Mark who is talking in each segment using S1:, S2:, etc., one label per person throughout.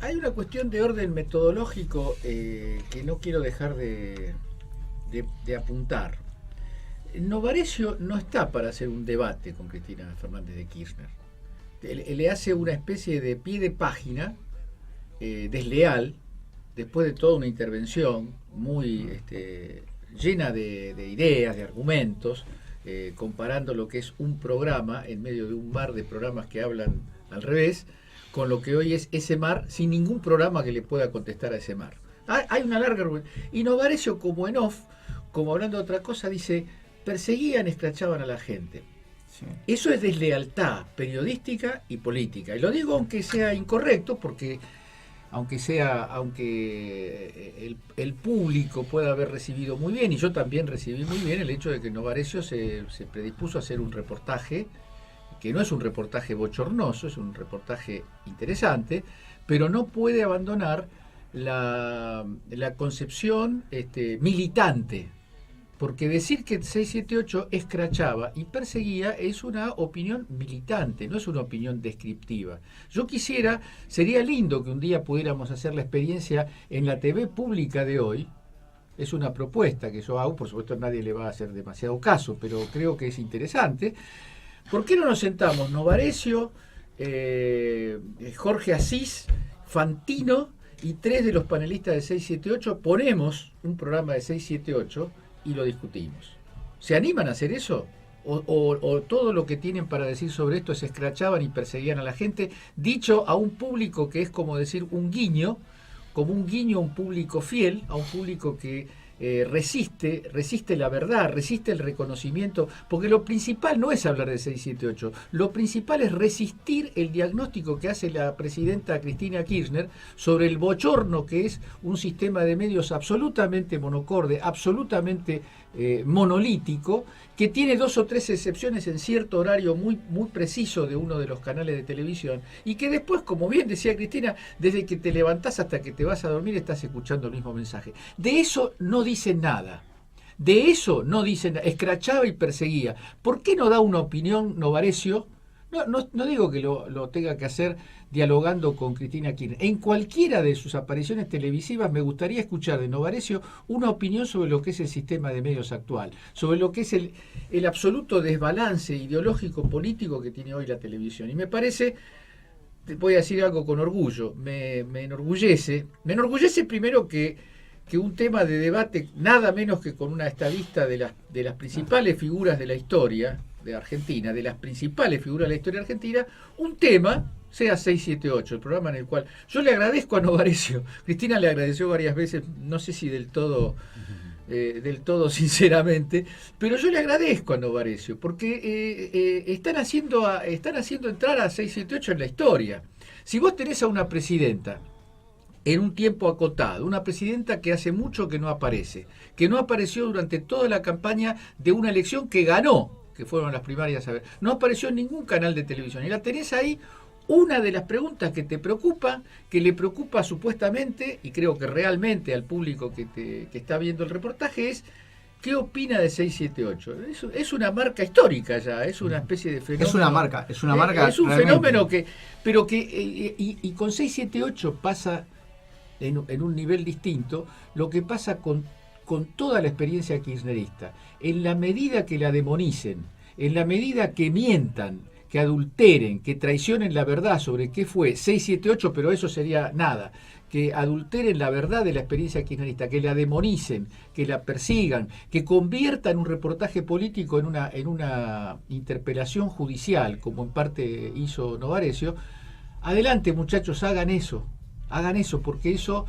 S1: Hay una cuestión de orden metodológico que no quiero dejar de apuntar. Novarecio no está para hacer un debate con Cristina Fernández de Kirchner. Le hace una especie de pie de página desleal, después de toda una intervención muy llena de ideas, de argumentos, comparando lo que es un programa en medio de un mar de programas que hablan al revés, con lo que hoy es ese mar, sin ningún programa que le pueda contestar a ese mar. Hay una larga... Y Novarecio, como en off, como hablando de otra cosa, dice, perseguían, escrachaban a la gente. Sí. Eso es deslealtad periodística y política. Y lo digo aunque sea incorrecto, porque aunque el público pueda haber recibido muy bien, y yo también recibí muy bien el hecho de que Novarecio se predispuso a hacer un reportaje, que no es un reportaje bochornoso, es un reportaje interesante, pero no puede abandonar la concepción militante, porque decir que 678 escrachaba y perseguía es una opinión militante, no es una opinión descriptiva. Yo quisiera, sería lindo que un día pudiéramos hacer la experiencia en la TV pública de hoy. Es una propuesta que yo hago, por supuesto a nadie le va a hacer demasiado caso, pero creo que es interesante. ¿Por qué no nos sentamos Novarecio, Jorge Asís, Fantino y 3 de los panelistas de 678? Ponemos un programa de 678 y lo discutimos. ¿Se animan a hacer eso? ¿O todo lo que tienen para decir sobre esto es escrachaban y perseguían a la gente, dicho a un público que es como decir un guiño, como un guiño a un público fiel, a un público que resiste la verdad, resiste el reconocimiento, porque lo principal no es hablar de 678, lo principal es resistir el diagnóstico que hace la presidenta Cristina Kirchner sobre el bochorno que es un sistema de medios absolutamente monocorde, absolutamente monolítico, que tiene 2 o 3 excepciones en cierto horario muy, muy preciso de uno de los canales de televisión, y que después, como bien decía Cristina, desde que te levantás hasta que te vas a dormir estás escuchando el mismo mensaje. De eso no dicen nada. De eso no dicen nada. Escrachaba y perseguía. ¿Por qué no da una opinión Novarecio? No digo que lo tenga que hacer dialogando con Cristina Kirchner. En cualquiera de sus apariciones televisivas me gustaría escuchar de Novarecio una opinión sobre lo que es el sistema de medios actual, sobre lo que es el absoluto desbalance ideológico político que tiene hoy la televisión. Y me parece, voy a decir algo con orgullo, me enorgullece primero que un tema de debate, nada menos que con una estadista de las principales figuras de la historia de Argentina, de las principales figuras de la historia argentina, un tema sea 678, el programa en el cual yo le agradezco a Novarecio. Cristina le agradeció varias veces, no sé si del todo sinceramente, pero yo le agradezco a Novarecio porque están haciendo entrar a 678 en la historia. Si vos tenés a una presidenta en un tiempo acotado, una presidenta que hace mucho que no aparece, que no apareció durante toda la campaña de una elección que ganó, que fueron las primarias, no apareció en ningún canal de televisión, y la tenés ahí. Una de las preguntas que te preocupa, que le preocupa supuestamente, y creo que realmente al público que está viendo el reportaje, es ¿qué opina de 678? Es una marca histórica ya, es una especie de fenómeno.
S2: Es una marca. Es un realmente
S1: fenómeno y con 678 pasa en un nivel distinto lo que pasa con toda la experiencia kirchnerista. En la medida que la demonicen, en la medida que mientan, que adulteren, que traicionen la verdad sobre qué fue 678, pero eso sería nada, que adulteren la verdad de la experiencia kirchnerista, que la demonicen, que la persigan, que conviertan un reportaje político en una interpelación judicial, como en parte hizo Novarecio. Adelante, muchachos, hagan eso, porque eso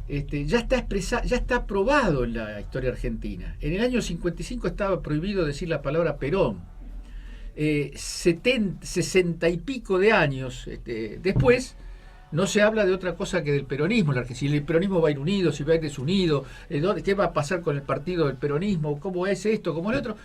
S1: ya está expresado, ya está aprobado en la historia argentina. En el año 55 estaba prohibido decir la palabra Perón. 60 y pico de años después, no se habla de otra cosa que del peronismo. Si el peronismo va a ir unido, si va a ir desunido, qué va a pasar con el partido del peronismo, cómo es esto, cómo es lo otro.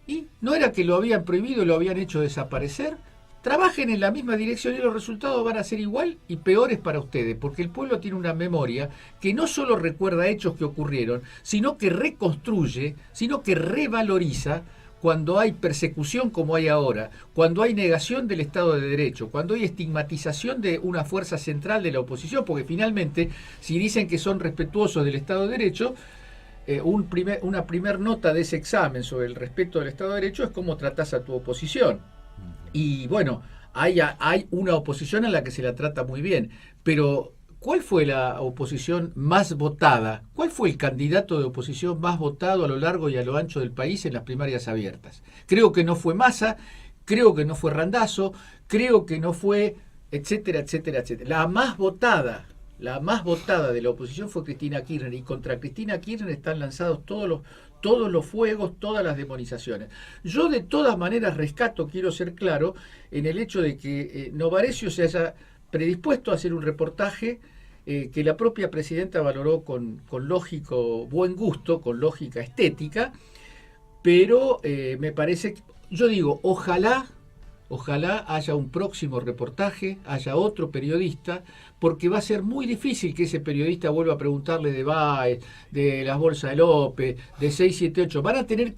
S1: Y no era que lo habían prohibido y lo habían hecho desaparecer. Trabajen en la misma dirección y los resultados van a ser igual y peores para ustedes, porque el pueblo tiene una memoria que no solo recuerda hechos que ocurrieron, sino que reconstruye, sino que revaloriza cuando hay persecución como hay ahora, cuando hay negación del Estado de Derecho, cuando hay estigmatización de una fuerza central de la oposición, porque finalmente, si dicen que son respetuosos del Estado de Derecho, una primer nota de ese examen sobre el respeto del Estado de Derecho es cómo tratás a tu oposición. Y bueno, hay una oposición a la que se la trata muy bien, pero ¿cuál fue la oposición más votada? ¿Cuál fue el candidato de oposición más votado a lo largo y a lo ancho del país en las primarias abiertas? Creo que no fue Massa, creo que no fue Randazzo, creo que no fue, etcétera, etcétera, etcétera. La más votada de la oposición fue Cristina Kirchner, y contra Cristina Kirchner están lanzados todos los fuegos, todas las demonizaciones. Yo de todas maneras rescato, quiero ser claro, en el hecho de que Novarecio se haya predispuesto a hacer un reportaje que la propia presidenta valoró con lógico buen gusto, con lógica estética, pero me parece, yo digo, ojalá haya un próximo reportaje, haya otro periodista, porque va a ser muy difícil que ese periodista vuelva a preguntarle de Baez, de las bolsas de López, de 678. Van a tener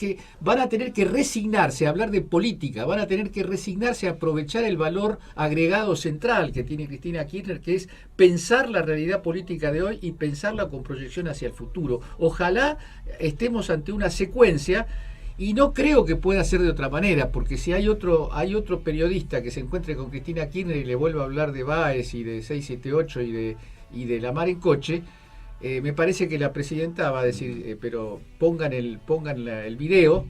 S1: que resignarse a hablar de política, van a tener que resignarse a aprovechar el valor agregado central que tiene Cristina Kirchner, que es pensar la realidad política de hoy y pensarla con proyección hacia el futuro. Ojalá estemos ante una secuencia. Y no creo que pueda ser de otra manera, porque si hay otro periodista que se encuentre con Cristina Kirchner y le vuelva a hablar de Baez y de 678 y de la mar en coche, me parece que la presidenta va a decir, pero pongan el video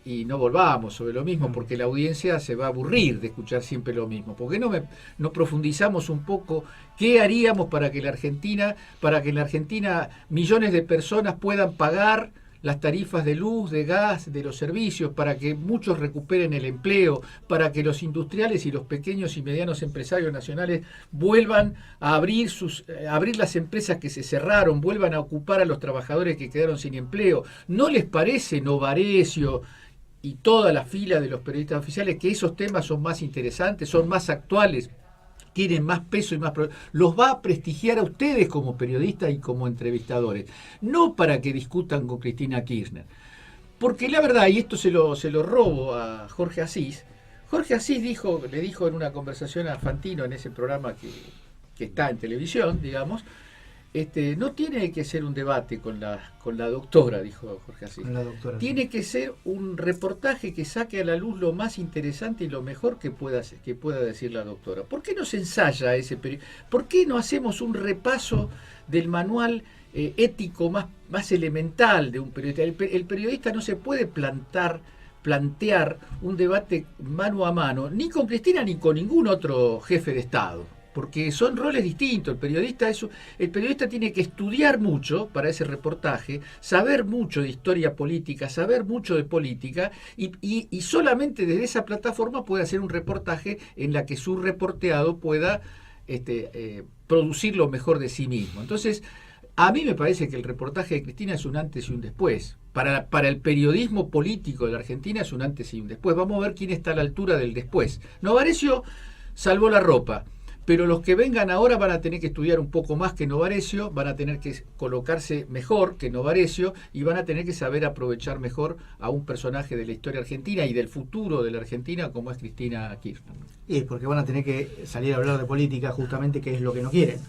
S1: y no volvamos sobre lo mismo, porque la audiencia se va a aburrir de escuchar siempre lo mismo. ¿Por qué no profundizamos un poco qué haríamos para que en la Argentina millones de personas puedan pagar las tarifas de luz, de gas, de los servicios, para que muchos recuperen el empleo, para que los industriales y los pequeños y medianos empresarios nacionales vuelvan a abrir las empresas que se cerraron, vuelvan a ocupar a los trabajadores que quedaron sin empleo? ¿No les parece, Novarecio y toda la fila de los periodistas oficiales, que esos temas son más interesantes, son más actuales, tienen más peso y más... Los va a prestigiar a ustedes como periodistas y como entrevistadores, no para que discutan con Cristina Kirchner? Porque la verdad, y esto se lo robo a Jorge Asís le dijo en una conversación a Fantino en ese programa que está en televisión, digamos, no tiene que ser un debate con la doctora, dijo Jorge Asís. Tiene que ser un reportaje que saque a la luz lo más interesante y lo mejor que pueda decir la doctora. ¿Por qué no se ensaya ese periodo? ¿Por qué no hacemos un repaso del manual ético más elemental de un periodista? El periodista no se puede plantear un debate mano a mano, ni con Cristina ni con ningún otro jefe de Estado, porque son roles distintos. El periodista tiene que estudiar mucho para ese reportaje, saber mucho de historia política, saber mucho de política, y solamente desde esa plataforma puede hacer un reportaje en la que su reporteado pueda producir lo mejor de sí mismo. Entonces, a mí me parece que el reportaje de Cristina es un antes y un después. Para el periodismo político de la Argentina es un antes y un después. Vamos a ver quién está a la altura del después. Novarecio salvó la ropa, pero los que vengan ahora van a tener que estudiar un poco más que Novarecio, van a tener que colocarse mejor que Novarecio y van a tener que saber aprovechar mejor a un personaje de la historia argentina y del futuro de la Argentina como es Cristina Kirchner.
S2: Y porque van a tener que salir a hablar de política, justamente, que es lo que no quieren.